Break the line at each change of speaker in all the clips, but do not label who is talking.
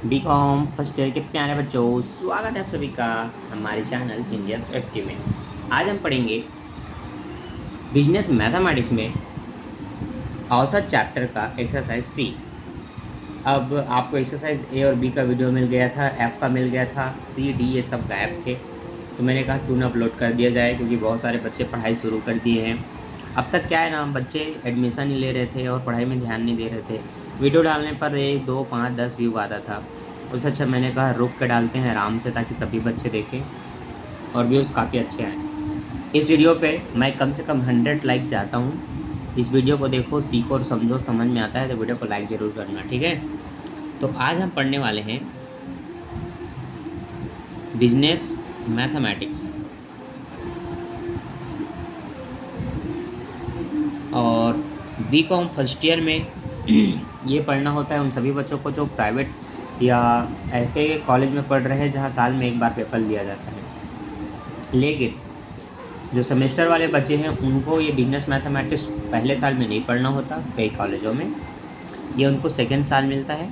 BCom first year के प्यारे बच्चों, स्वागत है आप सभी का हमारे चैनल इंडिया सेफ्टी में। आज हम पढ़ेंगे बिजनेस मैथमेटिक्स में औसत चैप्टर का एक्सरसाइज सी। अब आपको एक्सरसाइज ए और बी का वीडियो मिल गया था, एफ का मिल गया था, सी डी ये सब गायब थे, तो मैंने कहा क्यों ना अपलोड कर दिया जाए, क्योंकि बहुत सारे बच्चे पढ़ाई शुरू कर दिए हैं। अब तक क्या है ना, बच्चे एडमिशन ही ले रहे थे और पढ़ाई में ध्यान नहीं दे रहे थे। वीडियो डालने पर 1, 2, 5, 10 व्यू आता था। उससे अच्छा मैंने कहा रुक के डालते हैं आराम से, ताकि सभी बच्चे देखें और व्यूज़ काफ़ी अच्छे आएँ। इस वीडियो पे मैं कम से कम 100 लाइक चाहता हूँ। इस वीडियो को देखो, सीखो और समझो, समझ में आता है तो वीडियो को लाइक ज़रूर करना, ठीक है। तो आज हम पढ़ने वाले हैं बिजनेस मैथमेटिक्स, और बीकॉम फर्स्ट ईयर में ये पढ़ना होता है उन सभी बच्चों को जो प्राइवेट या ऐसे कॉलेज में पढ़ रहे हैं जहाँ साल में एक बार पेपर लिया जाता है। लेकिन जो सेमेस्टर वाले बच्चे हैं उनको ये बिजनेस मैथमेटिक्स पहले साल में नहीं पढ़ना होता। कई कॉलेजों में ये उनको सेकेंड साल मिलता है।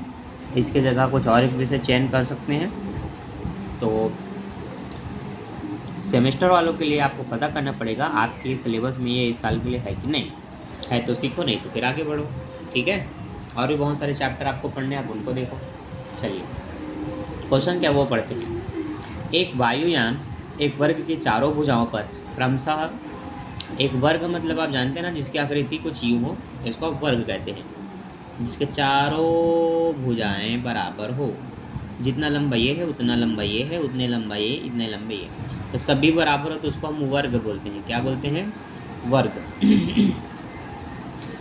इसके जगह कुछ और एक विषय चयन कर सकते हैं। तो सेमेस्टर वालों के लिए आपको पता करना पड़ेगा आपके सिलेबस में ये इस साल के लिए है कि नहीं है, तो सीखो, नहीं तो फिर आगे बढ़ो, ठीक है। और भी बहुत सारे चैप्टर आपको पढ़ने हैं, आप उनको देखो। चलिए क्वेश्चन क्या वो पढ़ते हैं। एक वायुयान एक वर्ग की चारों भुजाओं पर क्रमशः, एक वर्ग मतलब आप जानते हैं ना जिसकी आकृति कुछ यूँ हो, इसको आप वर्ग कहते हैं, जिसके चारों भुजाएं बराबर हो। जितना लंबा ये है उतना लंबा ये है, उतने लंबा ये, इतने लंबे ये। जब सभी बराबर हो तो उसको हम वर्ग बोलते हैं। क्या बोलते हैं? वर्ग।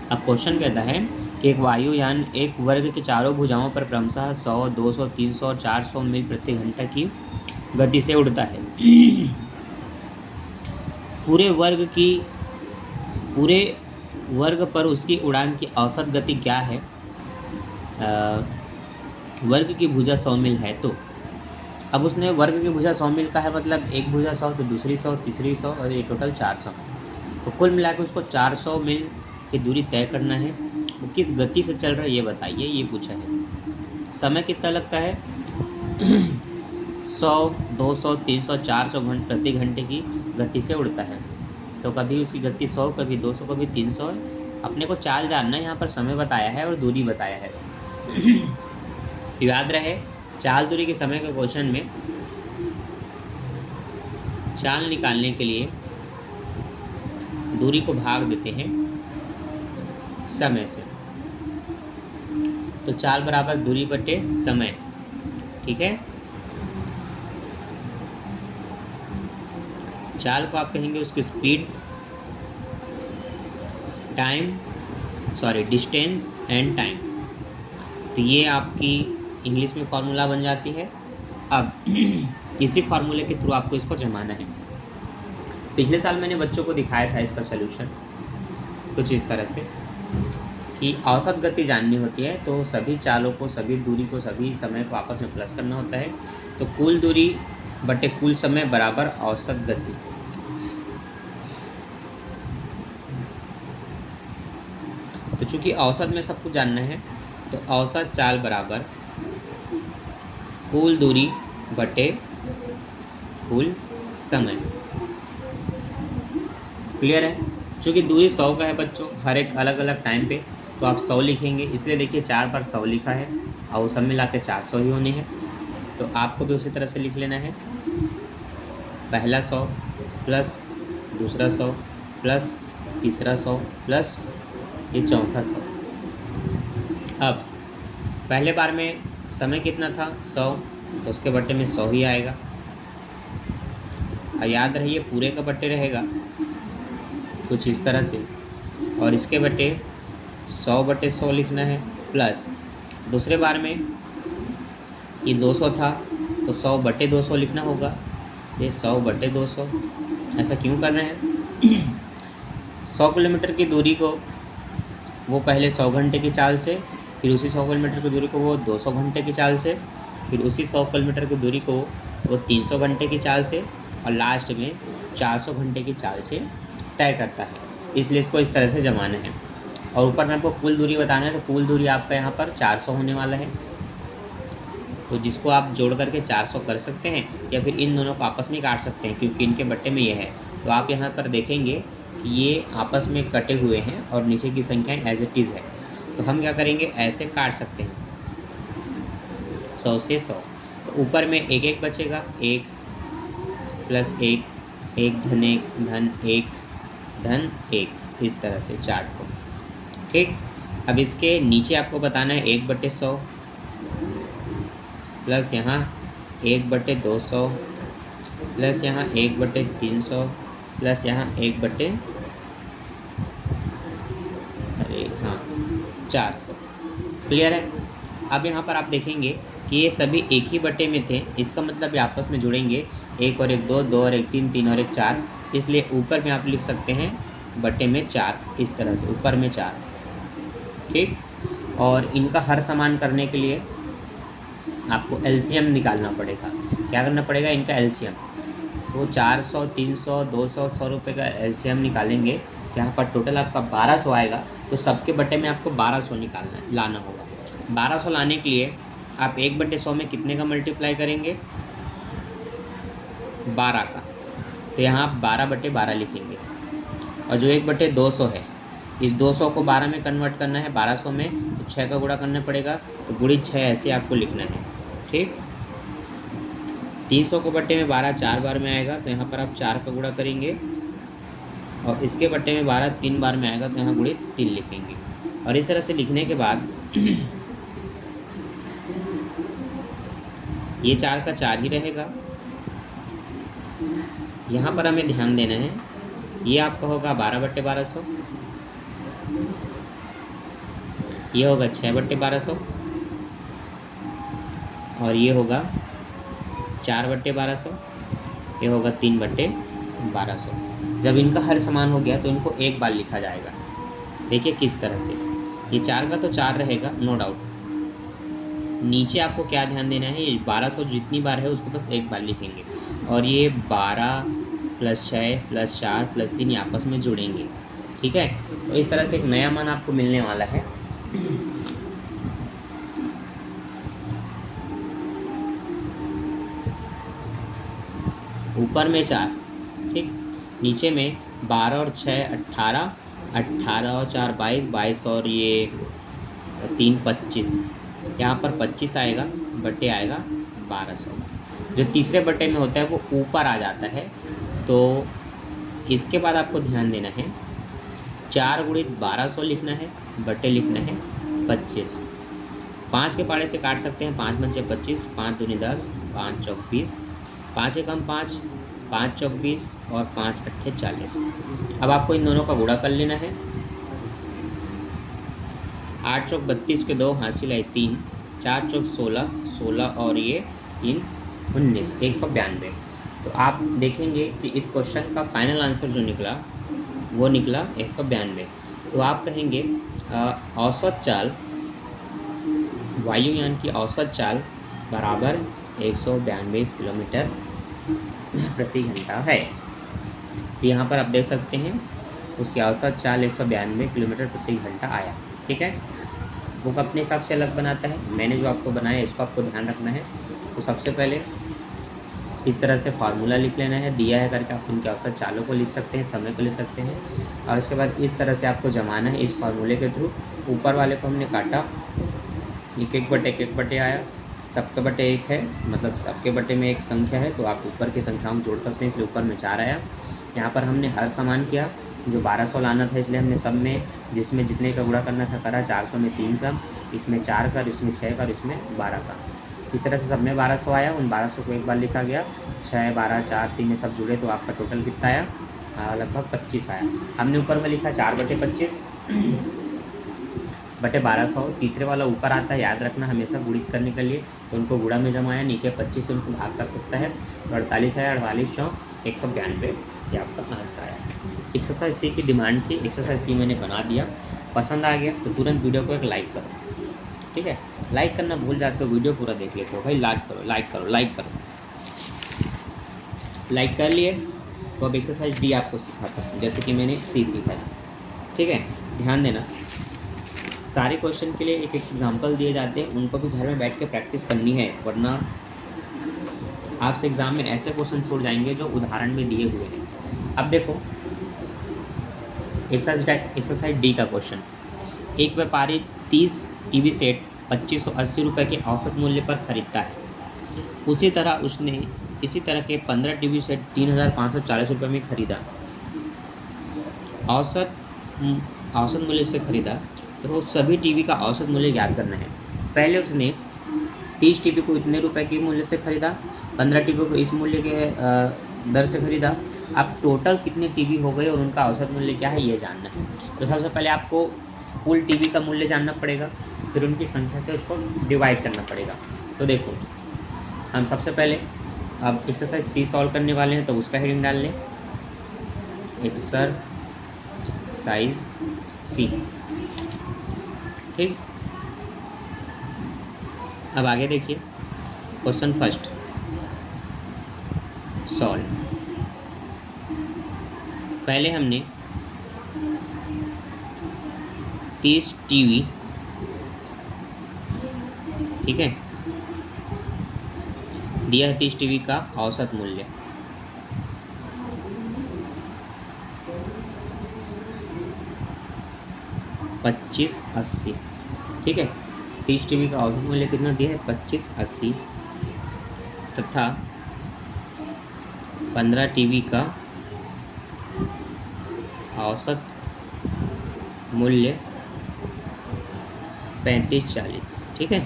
अब क्वेश्चन कहता है कि एक वायुयान एक वर्ग के चारों भुजाओं पर क्रमशः 100, 200, 300 और 400 मील प्रति घंटा की गति से उड़ता है। पूरे वर्ग पर उसकी उड़ान की औसत गति क्या है? वर्ग की भुजा 100 मील है, तो अब उसने वर्ग की भुजा 100 मील का है, मतलब एक भुजा 100 तो दूसरी 100, तीसरी 100 और ये टोटल 400। तो कुल मिलाकर उसको 400 मील की दूरी तय करना है। वो किस गति से चल रहा है ये बताइए, ये पूछा है। समय कितना लगता है? 100, 200, 300, 400 प्रति घंटे की गति से उड़ता है। तो कभी उसकी गति 100, कभी 200, कभी 300 है। अपने को चाल जानना है, यहाँ पर समय बताया है और दूरी बताया है। याद रहे, चाल दूरी के समय के क्वेश्चन में चाल निकालने के लिए दूरी को भाग देते हैं समय से। तो चाल बराबर दूरी बटे समय, ठीक है। चाल को आप कहेंगे उसकी स्पीड, डिस्टेंस एंड टाइम। तो ये आपकी इंग्लिश में फॉर्मूला बन जाती है। अब इसी फार्मूले के थ्रू आपको इसको जमाना है। पिछले साल मैंने बच्चों को दिखाया था इसका सलूशन कुछ इस तरह से कि औसत गति जाननी होती है तो सभी चालों को, सभी दूरी को, सभी समय को आपस में प्लस करना होता है। तो कुल दूरी बटे कुल समय बराबर औसत गति। तो चूंकि औसत में सब कुछ जानना है, तो औसत चाल बराबर कुल दूरी बटे कुल समय। क्लियर है? चूँकि दूरी 100 का है बच्चों, हर एक अलग अलग टाइम पे, तो आप 100 लिखेंगे, इसलिए देखिए 4 पर 100 लिखा है और वो सब मिला के 400 ही होने हैं। तो आपको भी उसी तरह से लिख लेना है, पहला 100 प्लस दूसरा 100 प्लस तीसरा 100 प्लस ये चौथा 100। अब पहले बार में समय कितना था? 100, तो उसके बट्टे में 100 ही आएगा। और याद रहिए पूरे का बट्टे रहेगा कुछ इस तरह से, और इसके बटे 100 बटे 100 लिखना है, प्लस दूसरे बार में ये 200 था तो 100 बटे 200 लिखना होगा। ये 100 बटे 200। ऐसा क्यों कर रहे हैं? 100 किलोमीटर की दूरी को वो पहले 100 घंटे की चाल से, फिर उसी 100 किलोमीटर की दूरी को वो 200 घंटे की चाल से, फिर उसी 100 किलोमीटर की दूरी को वो 300 घंटे की चाल से, और लास्ट में 400 घंटे की चाल से तय करता है। इसलिए इसको इस तरह से जमाना है। और ऊपर में आपको कुल दूरी बताना है, तो कुल दूरी आपका यहाँ पर 400 होने वाला है। तो जिसको आप जोड़ करके 400 कर सकते हैं, या फिर इन दोनों को आपस में काट सकते हैं क्योंकि इनके बट्टे में ये है। तो आप यहाँ पर देखेंगे कि ये आपस में कटे हुए हैं और नीचे की संख्याएँ एज इट इज़ है। तो हम क्या करेंगे, ऐसे काट सकते हैं 100 से 100। तो ऊपर में एक एक बचेगा, 1 प्लस 1, 1 धन 1 धन 1 धन 1, इस तरह से चार्ट को। ठीक, अब इसके नीचे आपको बताना है 1/100 प्लस यहाँ 1/200 प्लस यहाँ 1/300 प्लस यहाँ 400। क्लियर है। अब यहाँ पर आप देखेंगे कि ये सभी एक ही बट्टे में थे, इसका मतलब ये आपस में जुड़ेंगे, 1 और 1 2, 2 और 1 3, 3 और 1 4, इसलिए ऊपर में आप लिख सकते हैं बट्टे में 4, इस तरह से ऊपर में 4। ठीक, और इनका हर समान करने के लिए आपको एलसीएम निकालना पड़ेगा। क्या करना पड़ेगा, इनका एलसीएम। तो 400, 300, 200, 100 रुपये का एलसीएम निकालेंगे तो यहाँ पर टोटल आपका 1200 आएगा। तो सबके बट्टे में आपको 1200 लाना होगा। 1200 लाने के लिए आप 1/100 में कितने का मल्टीप्लाई करेंगे, 12 का। तो यहाँ आप 12/12 लिखेंगे। और जो 1/200 है, इस 200 को 12 में कन्वर्ट करना है 1200 में, तो 6 का गुणा करना पड़ेगा, तो गुणित 6 ऐसे आपको लिखना है। ठीक, 300 को बट्टे में 12 4 बार में आएगा, तो यहाँ पर आप 4 का गुणा करेंगे। और इसके बट्टे में 12 3 बार में आएगा, तो यहाँ गुणित 3 लिखेंगे। और इस तरह से लिखने के बाद ये 4 का 4 ही रहेगा। यहाँ पर हमें ध्यान देना है, ये आपका होगा 12/1200, ये होगा 6/1200 और ये होगा 4/1200, ये होगा 3/1200। जब इनका हर समान हो गया तो इनको एक बार लिखा जाएगा। देखिए किस तरह से, ये 4 का तो 4 रहेगा नो डाउट। नीचे आपको क्या ध्यान देना है, ये 1200 जितनी बार है उसको बस एक बार लिखेंगे। और ये 12 + 6 + 4 + 3 आपस में जुड़ेंगे। ठीक है, तो इस तरह से एक नया मान आपको मिलने वाला है। ऊपर में 4, ठीक, नीचे में 12 और 6 18, 18 और 4 22, 22 और ये 3 25, यहाँ पर 25 आएगा, बट्टे आएगा 1200। जो तीसरे बट्टे में होता है वो ऊपर आ जाता है। तो इसके बाद आपको ध्यान देना है, 4 × 1200 लिखना है, बट्टे लिखना है 25। 5 के पाड़े से काट सकते हैं, 5 × 5 = 25, 5 × 2 = 10, 5 × 4 = 20, 5 × 1 = 5, 5 × 4 = 20 और 5 × 8 = 40। अब आपको इन दोनों का गुणा कर लेना है। 8 × 4 = 32 के 2 हासिल है 3, 4 × 4 = 16, 16 और ये 3 19, 192। तो आप देखेंगे कि इस क्वेश्चन का फाइनल आंसर जो निकला वो निकला 192। तो आप कहेंगे औसत चाल, वायुयान की औसत चाल बराबर 192 किलोमीटर प्रति घंटा है। तो यहाँ पर आप देख सकते हैं उसकी औसत चाल 192 किलोमीटर प्रति घंटा आया। ठीक है, बुक अपने हिसाब से अलग बनाता है, मैंने जो आपको बनाया इसको आपको ध्यान रखना है। तो सबसे पहले इस तरह से फार्मूला लिख लेना है, दिया है करके आप उनके औसत चालों को लिख सकते हैं, समय को लिख सकते हैं। और उसके बाद इस तरह से आपको जमाना है इस फार्मूले के थ्रू। ऊपर वाले को हमने काटा, 1/1 आया, सबके बटे 1 है, मतलब सबके बटे में एक संख्या है, तो आप ऊपर की संख्याओं को जोड़ सकते हैं, इसलिए ऊपर में 4 आया। यहाँ पर हमने हर समान किया, जो 1200 लाना था इसलिए हमने सब में जिसमें जितने का गुणा करना था करा। 400 में 3 का, इसमें 4 का, इसमें 6 का और इसमें 12 का। इस तरह से सब में 1200 आया। उन 1200 को एक बार लिखा गया, 6 12 4 3 में सब जुड़े तो आपका टोटल कितना आया, लगभग 25 आया। हमने ऊपर में लिखा 4/25 बटे 1200। तीसरे वाला ऊपर आता है, याद रखना हमेशा गुणित करने के लिए, तो उनको गुणा में जमाया, नीचे 25 से उनको भाग कर सकता है, तो 48 आया। 48 × 4 = 192, ये आपका आंसर आया। एक्सरसाइज सी की डिमांड थी, एक्सरसाइज सी मैंने बना दिया। पसंद आ गया तो तुरंत वीडियो को एक लाइक करो। ठीक है, लाइक करना भूल जाते हो, वीडियो पूरा देख लेते हो भाई, लाइक करो लाइक करो लाइक करो। लाइक कर लिए तो अब एक्सरसाइज डी आपको सिखाता हूँ, जैसे कि मैंने सी सीखा है। ठीक है, ध्यान देना, सारे क्वेश्चन के लिए एक एग्जाम्पल दिए जाते हैं, उनको भी घर में बैठ के प्रैक्टिस करनी है, वरना आपसे एग्ज़ाम में ऐसे क्वेश्चन छूट जाएंगे जो उदाहरण में दिए हुए हैं। अब देखो एक्सरसाइज डी का क्वेश्चन। एक व्यापारी 30 टीवी सेट 2580 रुपये के औसत मूल्य पर खरीदता है। उसी तरह उसने इसी तरह के 15 टीवी सेट 3540 रुपये में खरीदा। औसत औसत मूल्य से खरीदा, तो सभी टीवी का औसत मूल्य ज्ञात करना है। पहले उसने 30 टीवी को इतने रुपए के मूल्य से खरीदा, 15 टीवी को इस मूल्य के दर से खरीदा। अब टोटल कितने टीवी हो गए और उनका औसत मूल्य क्या है ये जानना है। तो सबसे पहले आपको कुल टीवी का मूल्य जानना पड़ेगा, फिर उनकी संख्या से उसको डिवाइड करना पड़ेगा। तो देखो हम सबसे पहले अब एक्सरसाइज सी सॉल्व करने वाले हैं, तो उसका हेडिंग डाल लें एक्सरसाइज सी। ठीक, अब आगे देखिए क्वेश्चन फर्स्ट सॉल्व। पहले हमने 30 टीवी, ठीक है, दिया है 30 टीवी का औसत मूल्य 2580। ठीक है, 30 टीवी का औसत मूल्य कितना दिया है 2580, तथा 15 टीवी का औसत मूल्य 3540। ठीक है,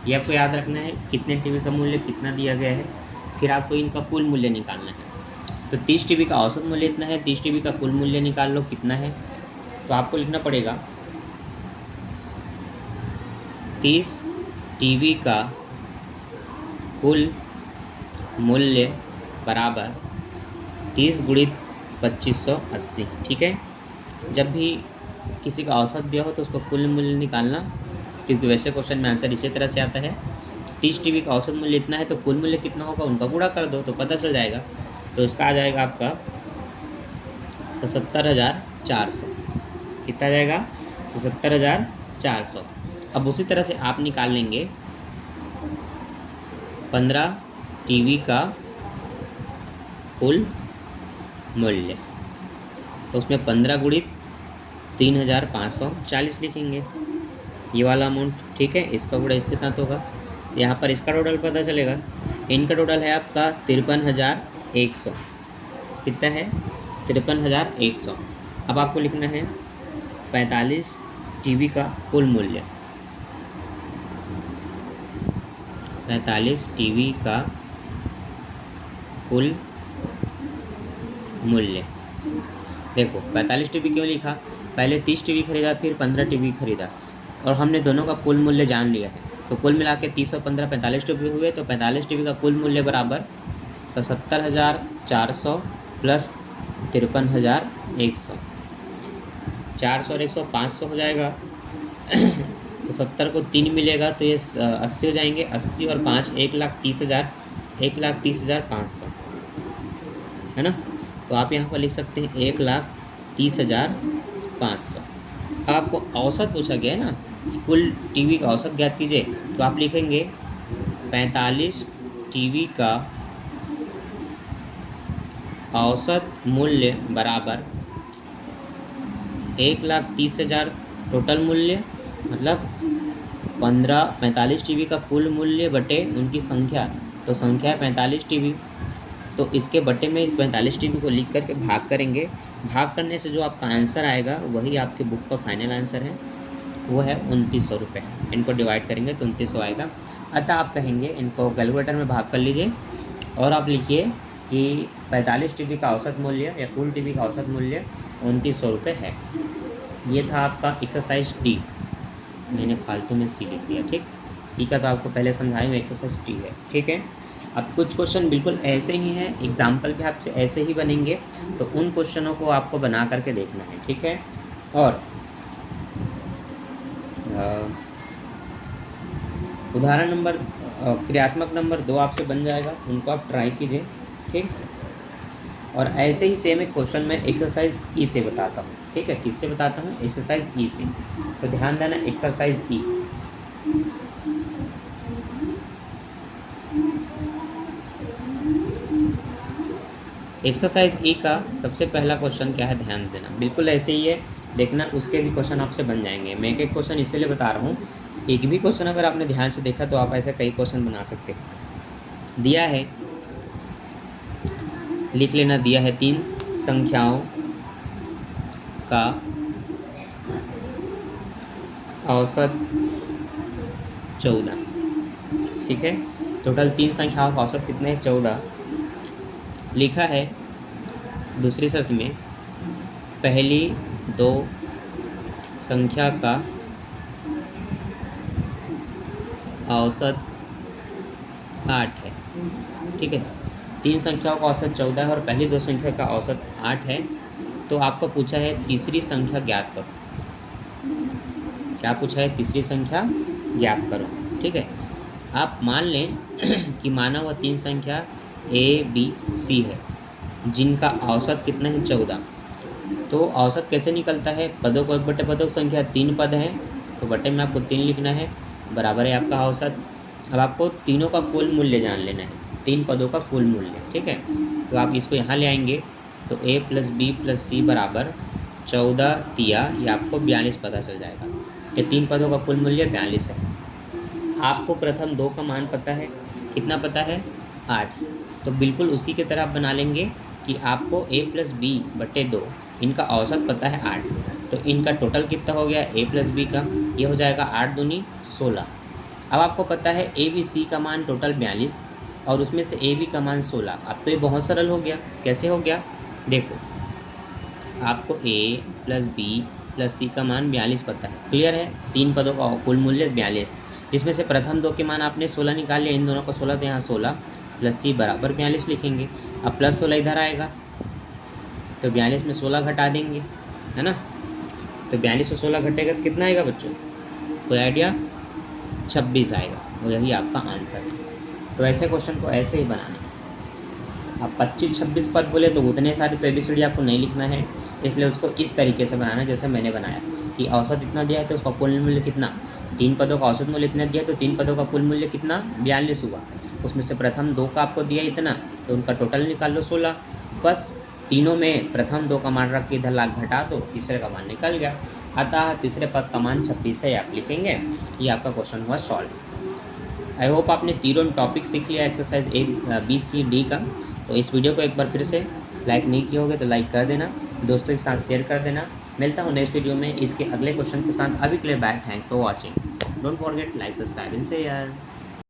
ये आपको याद रखना है कितने टीवी का मूल्य कितना दिया गया है, फिर आपको इनका कुल मूल्य निकालना है। तो 30 टीवी का औसत मूल्य इतना है, 30 टीवी का कुल मूल्य निकाल लो कितना है। तो आपको लिखना पड़ेगा 30 टीवी का कुल मूल्य बराबर 30 गुणित 2580। ठीक है, जब भी किसी का औसत दिया हो तो उसको कुल मूल्य निकालना, क्योंकि वैसे क्वेश्चन में आंसर इसी तरह से आता है। 30 टीवी का औसत मूल्य इतना है तो कुल मूल्य कितना होगा उनका गुणा कर दो तो पता चल जाएगा। तो इसका आ जाएगा आपका 77,400। कितना आ जाएगा 77,400। अब उसी तरह से आप निकाल लेंगे 15 टीवी का कुल मूल्य, तो उसमें 15 गुणित 3,540 लिखेंगे, ये वाला अमाउंट। ठीक है, इसका गुणा इसके साथ होगा, यहाँ पर इसका टोटल पता चलेगा। इनका टोटल है आपका 53,100। कितना है 53,100। अब आपको लिखना है 45 टीवी का कुल मूल्य, 45 टीवी का कुल मूल्य। देखो 45 टीवी क्यों लिखा, पहले 30 टीवी खरीदा फिर 15 टीवी खरीदा, और हमने दोनों का कुल मूल्य जान लिया है। तो कुल मिला के 30 और 15 45 टीवी हुए, तो 45 टीवी का कुल मूल्य बराबर 77,400 प्लस 53,100। 400 और 100 500 हो जाएगा। 70 को 3 मिलेगा तो ये 80 हो जाएंगे। 80 और 5 1,30,000, 1,30,500 है ना। तो आप यहाँ पर लिख सकते हैं 1,30,500। आपको औसत पूछा गया है ना, कुल टीवी का औसत ज्ञात कीजिए, तो आप लिखेंगे 45 टीवी का औसत मूल्य बराबर 1,30,000 टोटल मूल्य, मतलब 45 टीवी का कुल मूल्य बटे उनकी संख्या, तो संख्या है 45 टीवी, तो इसके बटे में इस 45 टीवी को लिख करके भाग करेंगे। भाग करने से जो आपका आंसर आएगा वही आपके बुक का फाइनल आंसर है, वो है 2900 रुपये। इनको डिवाइड करेंगे तो 2900 आएगा। अतः आप कहेंगे इनको कैलकुलेटर में भाग कर लीजिए और आप लिखिए कि 45 टीवी का औसत मूल्य या कुल टीवी का औसत मूल्य 2900 रुपये है। ये था आपका एक्सरसाइज डी, मैंने फालतू में सी लिख दिया। ठीक, सी का तो आपको पहले समझाया मैं, एक्सरसाइज डी है। ठीक है, अब कुछ क्वेश्चन बिल्कुल ऐसे ही हैं, एग्जाम्पल भी आपसे ऐसे ही बनेंगे, तो उन क्वेश्चनों को आपको बना करके देखना है। ठीक है, और उदाहरण नंबर क्रियात्मक नंबर 2 आपसे बन जाएगा, उनको आप ट्राई कीजिए। ठीक, और ऐसे ही सेम एक क्वेश्चन मैं एक्सरसाइज ई से बताता हूँ, ठीक है। किससे बताता हूँ? एक्सरसाइज ई से। तो ध्यान देना, एक्सरसाइज ई। एक्सरसाइज ई का सबसे पहला क्वेश्चन क्या है, ध्यान देना, बिल्कुल ऐसे ही है। देखना उसके भी क्वेश्चन आपसे बन जाएंगे। मैं एक एक क्वेश्चन इसीलिए बता रहा हूँ, एक भी क्वेश्चन अगर आपने ध्यान से देखा तो आप ऐसे कई क्वेश्चन बना सकते हैं। दिया है, लिख लेना, दिया है 3 संख्याओं का औसत 14, ठीक है। टोटल 3 संख्याओं का औसत कितने हैं? 14। लिखा है दूसरी शर्त में पहली 2 संख्या का औसत 8 है, ठीक है। 3 संख्याओं का औसत 14 है और पहली 2 संख्या का औसत 8 है। तो आपको पूछा है तीसरी संख्या ज्ञात करो। क्या पूछा है? तीसरी संख्या ज्ञात करो, ठीक है। आप मान लें कि माना हुआ 3 संख्या ए बी सी है, जिनका औसत कितना है? 14। तो औसत कैसे निकलता है? पदों को बटे पदों की संख्या 3 पद है, तो बटे में आपको 3 लिखना है, बराबर है आपका औसत। अब आपको तीनों का कुल मूल्य जान लेना है, 3 पदों का कुल मूल्य, ठीक है। तो आप इसको यहाँ ले आएंगे, तो a + b + c बराबर 14 तिया, ये आपको 42 पता चल जाएगा कि 3 पदों का कुल मूल्य 42 है। आपको प्रथम 2 का मान पता है, कितना पता है? 8। तो बिल्कुल उसी की तरह आप बना लेंगे कि आपको a + b बटे 2, इनका औसत पता है 8। तो इनका टोटल कितना हो गया a + b का? ये हो जाएगा 8 दूनी 16। अब आपको पता है a b c का मान टोटल 42 और उसमें से a b का मान 16। अब तो ये बहुत सरल हो गया। कैसे हो गया? देखो, आपको a + b + c का मान 42 पता है, क्लियर है। 3 पदों का कुल मूल्य 42, जिसमें से प्रथम 2 के मान आपने 16 निकाल लिया, इन दोनों का 16, तो यहाँ 16 + c बराबर 42 लिखेंगे। अब +16 इधर आएगा, तो 42 में 16 घटा देंगे, है ना। तो 42 से 16 घटेगा तो कितना आएगा बच्चों? कोई आइडिया? 26 आएगा, और यही आपका आंसर है। तो ऐसे क्वेश्चन को ऐसे ही बनाना है। अब 25-26 पद बोले तो उतने सारे तो ABCD आपको नहीं लिखना है, इसलिए उसको इस तरीके से बनाना जैसे मैंने बनाया कि औसत इतना दिया है तो उसका कुल मूल्य कितना? 3 पदों का औसत मूल्य इतना दिया है, तो 3 पदों का कुल मूल्य कितना? 42 हुआ। उसमें से प्रथम 2 का आपको दिया इतना, तो उनका टोटल निकाल लो 16। बस तीनों में प्रथम 2 का मान रख के इधर लाख घटा दो, तीसरे का मान निकल गया। अतः तीसरे पद का मान 26 है, आप लिखेंगे। ये आपका क्वेश्चन हुआ सॉल्व। आई होप आपने तीनों टॉपिक सीख लिया exercise A B C D का। तो इस वीडियो को एक बार फिर से लाइक नहीं किए होगे तो लाइक कर देना, दोस्तों के साथ शेयर कर देना। मिलता हूँ नेक्स्ट वीडियो में इसके अगले क्वेश्चन के साथ। अभी के लिए bye, thanks for watching. Don't forget like, subscribe and share.